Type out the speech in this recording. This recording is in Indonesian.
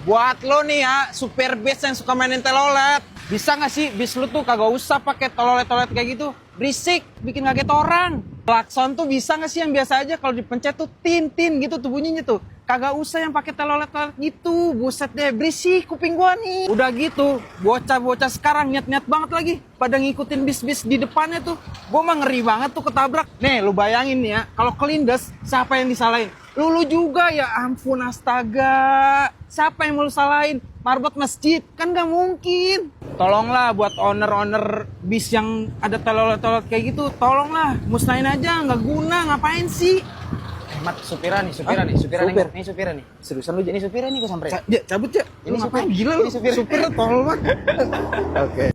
Buat lo nih ya, supir bis yang suka mainin telolet. Bisa nggak sih bis lu tuh kagak usah pakai telolet-telolet kayak gitu? Berisik, bikin kaget orang. Klakson tuh bisa nggak sih yang biasa aja kalau dipencet tuh tin-tin gitu tuh bunyinya tuh. Kagak usah yang pakai telolet-telolet gitu. Buset deh, berisik kuping gua nih. Udah gitu, bocah-bocah sekarang niat-niat banget lagi pada ngikutin bis-bis di depannya tuh. Gua mah ngeri banget tuh ketabrak. Nih, lu bayangin nih ya, kalau kelindes siapa yang disalahin? Lu juga ya ampun astaga. Siapa yang mau lu salahin? Marbot masjid? Kan gak mungkin. Tolonglah buat owner-owner bis yang ada telolet-telolet kayak gitu. Tolonglah, musnahin aja, nggak guna, ngapain sih? Mat, supira nih. Supir. Ini supira nih. Seriusan lu Ini supira nih gue samperin. cabut ya? Ini Lu ngapain? supir. Gila lu. Ini supir. Supir tolol banget. Oke.